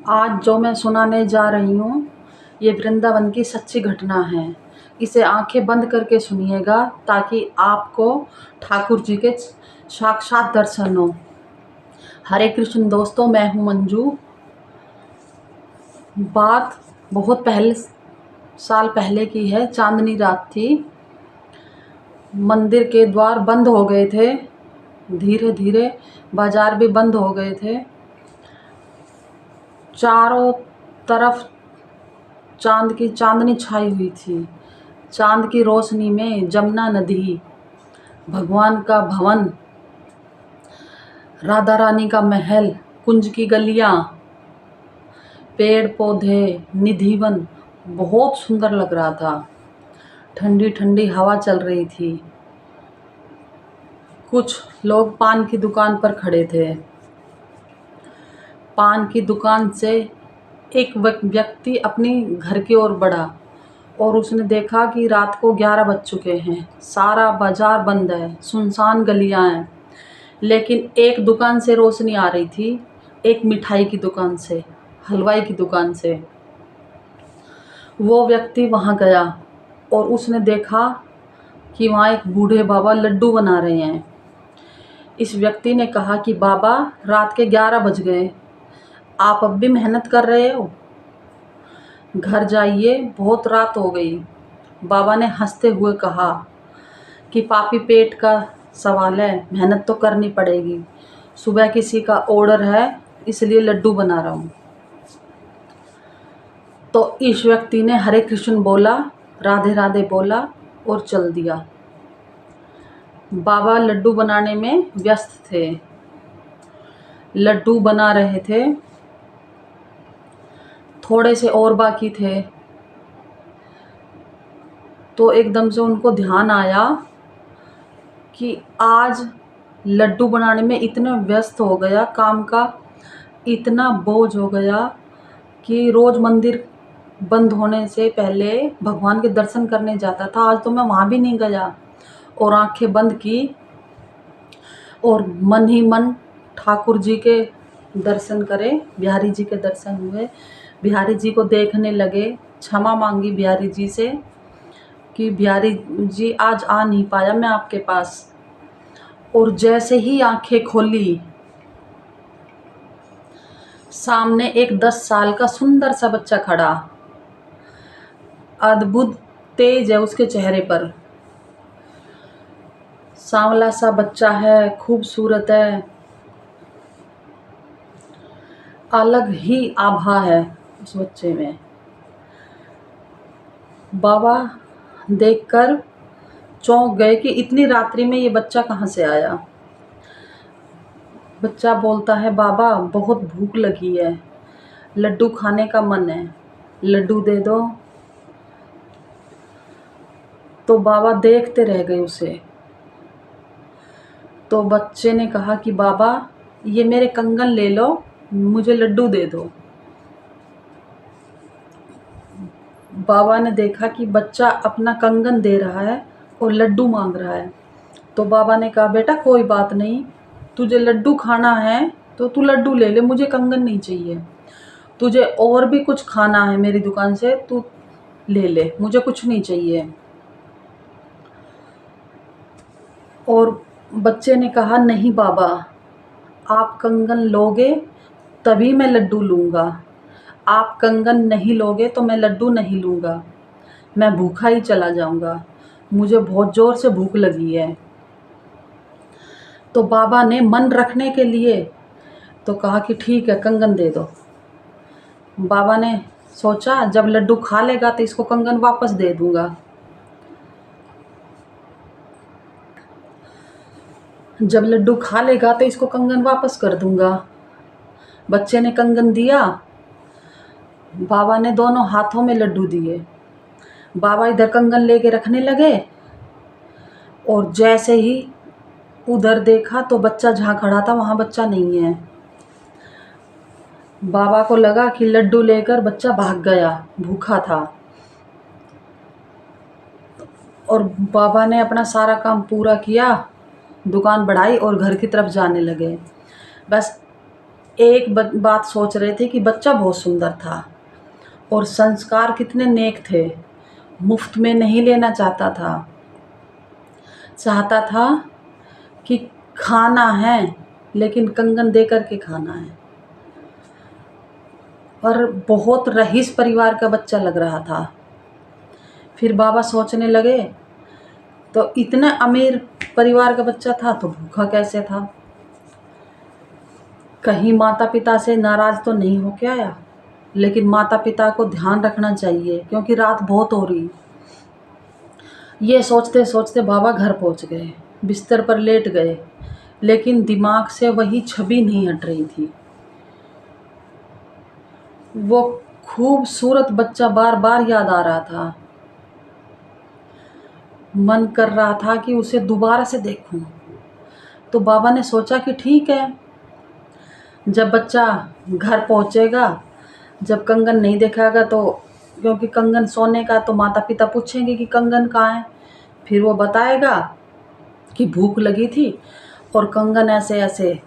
आज जो मैं सुनाने जा रही हूँ, ये वृंदावन की सच्ची घटना है। इसे आंखें बंद करके सुनिएगा ताकि आपको ठाकुर जी के साक्षात दर्शन हो। हरे कृष्ण दोस्तों, मैं हूँ मंजू। बात बहुत साल पहले की है। चांदनी रात थी। मंदिर के द्वार बंद हो गए थे। धीरे धीरे बाजार भी बंद हो गए थे। चारों तरफ चांद की चांदनी छाई हुई थी। चांद की रोशनी में जमुना नदी, भगवान का भवन, राधा रानी का महल, कुंज की गलियां, पेड़ पौधे, निधिवन बहुत सुंदर लग रहा था। ठंडी ठंडी हवा चल रही थी। कुछ लोग पान की दुकान पर खड़े थे। पान की दुकान से एक व्यक्ति अपनी घर की ओर बढ़ा और उसने देखा कि रात को 11 बज चुके हैं। सारा बाजार बंद है, सुनसान गलियां हैं, लेकिन एक दुकान से रोशनी आ रही थी। एक मिठाई की दुकान से, हलवाई की दुकान से। वो व्यक्ति वहां गया और उसने देखा कि वहाँ एक बूढ़े बाबा लड्डू बना रहे हैं। इस व्यक्ति ने कहा कि बाबा, रात के 11 बज गए, आप अब भी मेहनत कर रहे हो? घर जाइए, बहुत रात हो गई। बाबा ने हंसते हुए कहा कि पापी पेट का सवाल है, मेहनत तो करनी पड़ेगी। सुबह किसी का ऑर्डर है, इसलिए लड्डू बना रहा हूँ। तो इस व्यक्ति ने हरे कृष्ण बोला, राधे राधे बोला और चल दिया। बाबा लड्डू बनाने में व्यस्त थे। लड्डू बना रहे थे। थोड़े से और बाकी थे। तो एकदम से उनको ध्यान आया कि आज लड्डू बनाने में इतने व्यस्त हो गया, काम का इतना बोझ हो गया कि रोज़ मंदिर बंद होने से पहले भगवान के दर्शन करने जाता था, आज तो मैं वहाँ भी नहीं गया। और आंखें बंद की और मन ही मन ठाकुर जी के दर्शन करे। बिहारी जी के दर्शन हुए। बिहारी जी को देखने लगे। क्षमा मांगी बिहारी जी से कि बिहारी जी, आज आ नहीं पाया मैं आपके पास। और जैसे ही आंखें खोली, सामने एक 10 साल का सुंदर सा बच्चा खड़ा। अद्भुत तेज है उसके चेहरे पर। सांवला सा बच्चा है, खूबसूरत है, अलग ही आभा है उस बच्चे में। बाबा देखकर चौंक गए कि इतनी रात्रि में ये बच्चा कहाँ से आया। बच्चा बोलता है, बाबा बहुत भूख लगी है, लड्डू खाने का मन है, लड्डू दे दो। तो बाबा देखते रह गए उसे। तो बच्चे ने कहा कि बाबा, ये मेरे कंगन ले लो, मुझे लड्डू दे दो। बाबा ने देखा कि बच्चा अपना कंगन दे रहा है और लड्डू मांग रहा है। तो बाबा ने कहा, बेटा कोई बात नहीं, तुझे लड्डू खाना है तो तू लड्डू ले ले, मुझे कंगन नहीं चाहिए। तुझे और भी कुछ खाना है मेरी दुकान से, तू ले ले, मुझे कुछ नहीं चाहिए। और बच्चे ने कहा, नहीं बाबा, आप कंगन लोगे तभी मैं लड्डू लूँगा। आप कंगन नहीं लोगे तो मैं लड्डू नहीं लूँगा। मैं भूखा ही चला जाऊँगा, मुझे बहुत ज़ोर से भूख लगी है। तो बाबा ने मन रखने के लिए तो कहा कि ठीक है, कंगन दे दो। बाबा ने सोचा, जब लड्डू खा लेगा तो इसको कंगन वापस दे दूँगा। जब लड्डू खा लेगा तो इसको कंगन वापस कर दूँगा। बच्चे ने कंगन दिया। बाबा ने दोनों हाथों में लड्डू दिए। बाबा इधर कंगन लेके रखने लगे और जैसे ही उधर देखा तो बच्चा जहाँ खड़ा था वहाँ बच्चा नहीं है। बाबा को लगा कि लड्डू लेकर बच्चा भाग गया, भूखा था। और बाबा ने अपना सारा काम पूरा किया, दुकान बढ़ाई और घर की तरफ जाने लगे। बस एक बात सोच रहे थे कि बच्चा बहुत सुंदर था और संस्कार कितने नेक थे। मुफ्त में नहीं लेना चाहता था, चाहता था कि खाना है लेकिन कंगन दे कर के खाना है। और बहुत रईस परिवार का बच्चा लग रहा था। फिर बाबा सोचने लगे, तो इतना अमीर परिवार का बच्चा था तो भूखा कैसे था? कहीं माता पिता से नाराज़ तो नहीं हो के आया? लेकिन माता पिता को ध्यान रखना चाहिए क्योंकि रात बहुत हो रही। ये सोचते सोचते बाबा घर पहुंच गए, बिस्तर पर लेट गए, लेकिन दिमाग से वही छवि नहीं हट रही थी। वो खूबसूरत बच्चा बार बार याद आ रहा था। मन कर रहा था कि उसे दोबारा से देखूं। तो बाबा ने सोचा कि ठीक है, जब बच्चा घर पहुंचेगा, जब कंगन नहीं देखागा तो, क्योंकि कंगन सोने का, तो माता पिता पूछेंगे कि कंगन कहाँ है। फिर वो बताएगा कि भूख लगी थी और कंगन ऐसे ऐसे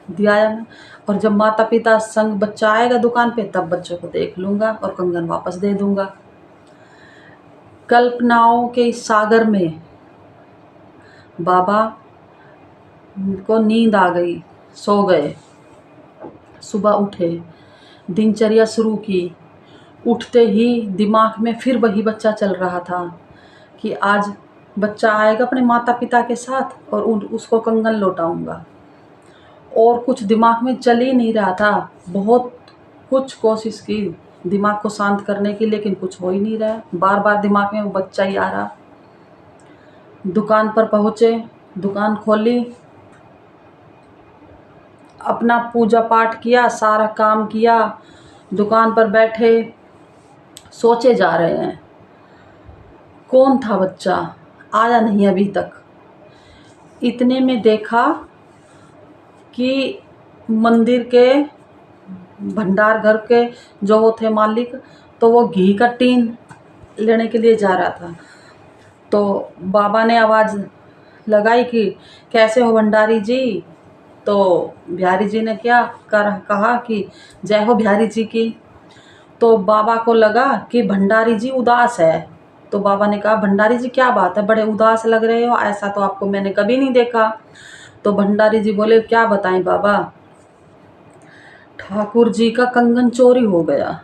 दिया है। और जब माता पिता संग बच्चा आएगा दुकान पे, तब बच्चों को देख लूँगा और कंगन वापस दे दूँगा। कल्पनाओं के इस सागर में बाबा को नींद आ गई, सो गए। सुबह उठे, दिनचर्या शुरू की। उठते ही दिमाग में फिर वही बच्चा चल रहा था कि आज बच्चा आएगा अपने माता पिता के साथ और उसको कंगन लौटाऊंगा। और कुछ दिमाग में चल ही नहीं रहा था। बहुत कुछ कोशिश की दिमाग को शांत करने की, लेकिन कुछ हो ही नहीं रहा। बार बार दिमाग में वो बच्चा ही आ रहा। दुकान पर पहुँचे, दुकान खोली, अपना पूजा पाठ किया, सारा काम किया, दुकान पर बैठे सोचे जा रहे हैं कौन था बच्चा, आया नहीं अभी तक। इतने में देखा कि मंदिर के भंडार घर के जो वो थे मालिक, तो वो घी का टीन लेने के लिए जा रहा था। तो बाबा ने आवाज़ लगाई कि कैसे हो भंडारी जी? तो बिहारी जी ने क्या कहा कि जय हो बिहारी जी की। तो बाबा को लगा कि भंडारी जी उदास है। तो बाबा ने कहा, भंडारी जी क्या बात है, बड़े उदास लग रहे हो, ऐसा तो आपको मैंने कभी नहीं देखा। तो भंडारी जी बोले, क्या बताएं बाबा, ठाकुर जी का कंगन चोरी हो गया।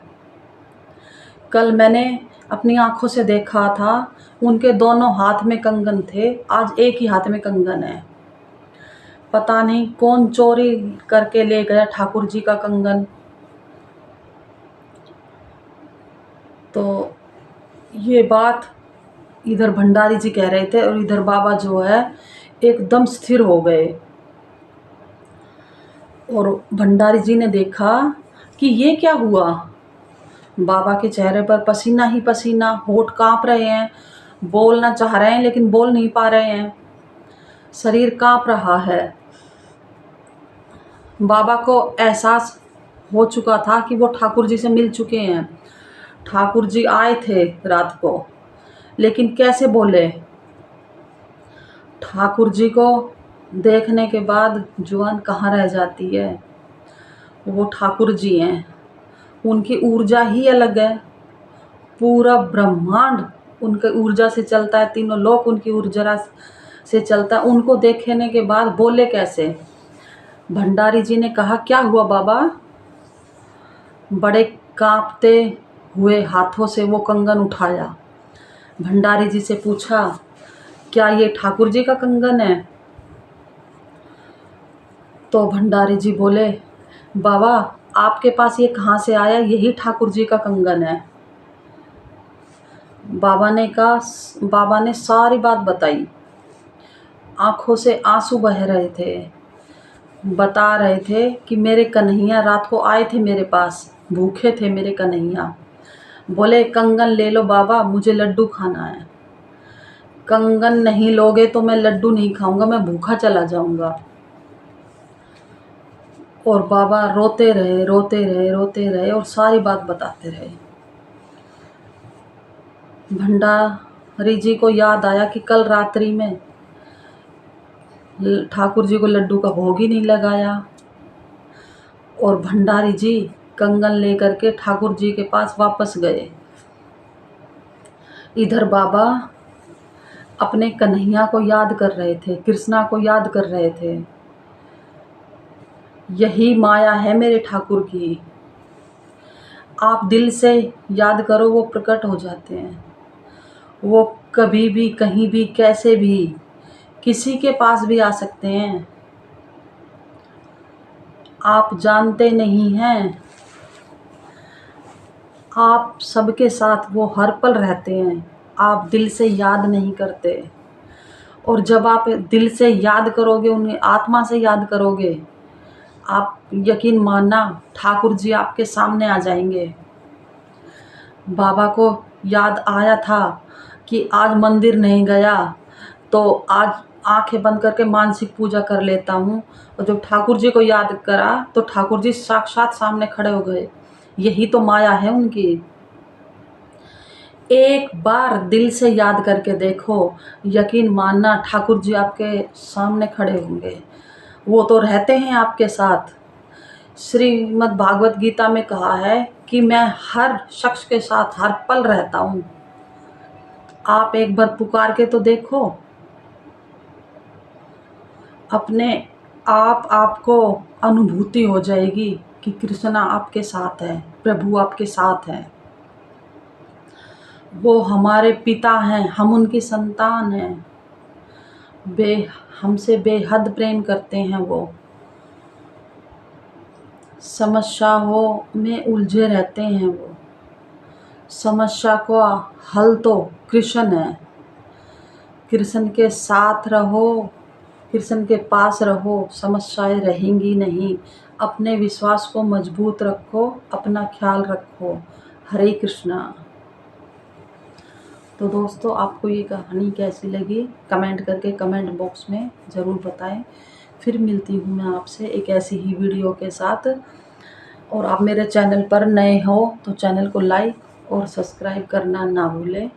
कल मैंने अपनी आंखों से देखा था, उनके दोनों हाथ में कंगन थे, आज एक ही हाथ में कंगन है। पता नहीं कौन चोरी करके ले गया ठाकुर जी का कंगन। तो ये बात इधर भंडारी जी कह रहे थे और इधर बाबा जो है एकदम स्थिर हो गए। और भंडारी जी ने देखा कि ये क्या हुआ। बाबा के चेहरे पर पसीना ही पसीना, होठ कांप रहे हैं, बोलना चाह रहे हैं लेकिन बोल नहीं पा रहे हैं, शरीर कांप रहा है। बाबा को एहसास हो चुका था कि वो ठाकुर जी से मिल चुके हैं। ठाकुर जी आए थे रात को, लेकिन कैसे बोले? ठाकुर जी को देखने के बाद जुबान कहाँ रह जाती है। वो ठाकुर जी हैं, उनकी ऊर्जा ही अलग है। पूरा ब्रह्मांड उनके ऊर्जा से चलता है, तीनों लोक उनकी ऊर्जा से चलता है। उनको देखने के बाद बोले कैसे? भंडारी जी ने कहा, क्या हुआ बाबा? बड़े कांपते हुए हाथों से वो कंगन उठाया। भंडारी जी से पूछा, क्या ये ठाकुर जी का कंगन है? तो भंडारी जी बोले, बाबा आपके पास ये कहाँ से आया? यही ठाकुर जी का कंगन है। बाबा ने सारी बात बताई। आंखों से आंसू बह रहे थे। बता रहे थे कि मेरे कन्हैया रात को आए थे मेरे पास, भूखे थे मेरे कन्हैया। बोले, कंगन ले लो बाबा, मुझे लड्डू खाना है। कंगन नहीं लोगे तो मैं लड्डू नहीं खाऊंगा, मैं भूखा चला जाऊंगा। और बाबा रोते रहे, रोते रहे, रोते रहे और सारी बात बताते रहे। भंडारी जी को याद आया कि कल रात्रि में ठाकुर जी को लड्डू का भोग ही नहीं लगाया। और भंडारी जी कंगन लेकर के ठाकुर जी के पास वापस गए। इधर बाबा अपने कन्हैया को याद कर रहे थे, कृष्णा को याद कर रहे थे। यही माया है मेरे ठाकुर की, आप दिल से याद करो वो प्रकट हो जाते हैं। वो कभी भी कहीं भी कैसे भी किसी के पास भी आ सकते हैं। आप जानते नहीं हैं, आप सबके साथ वो हर पल रहते हैं, आप दिल से याद नहीं करते। और जब आप दिल से याद करोगे, उन्हें आत्मा से याद करोगे, आप यकीन मानना ठाकुर जी आपके सामने आ जाएंगे। बाबा को याद आया था कि आज मंदिर नहीं गया तो आज आंखें बंद करके मानसिक पूजा कर लेता हूँ। और जब ठाकुर जी को याद करा तो ठाकुर जी साक्षात सामने खड़े हो गए। यही तो माया है उनकी। एक बार दिल से याद करके देखो, यकीन मानना ठाकुर जी आपके सामने खड़े होंगे। वो तो रहते हैं आपके साथ। श्रीमद् भागवत गीता में कहा है कि मैं हर शख्स के साथ हर पल रहता हूँ। आप एक बार पुकार के तो देखो, अपने आपको अनुभूति हो जाएगी कि कृष्णा आपके साथ है, प्रभु आपके साथ है। वो हमारे पिता हैं, हम उनकी संतान हैं। हमसे बेहद प्रेम करते हैं वो। समस्याओं में उलझे रहते हैं वो। समस्या को हल तो कृष्ण है। कृष्ण के साथ रहो, कृष्ण के पास रहो, समस्याएं रहेंगी नहीं। अपने विश्वास को मजबूत रखो, अपना ख्याल रखो। हरे कृष्णा। तो दोस्तों, आपको ये कहानी कैसी लगी कमेंट करके कमेंट बॉक्स में ज़रूर बताएं। फिर मिलती हूँ मैं आपसे एक ऐसी ही वीडियो के साथ। और आप मेरे चैनल पर नए हो तो चैनल को लाइक और सब्सक्राइब करना ना भूलें।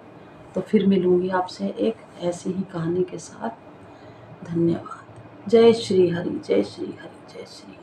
तो फिर मिलूँगी आपसे एक ऐसी ही कहानी के साथ। धन्यवाद। जय श्री हरि, जय श्री हरि, जय श्री हरि।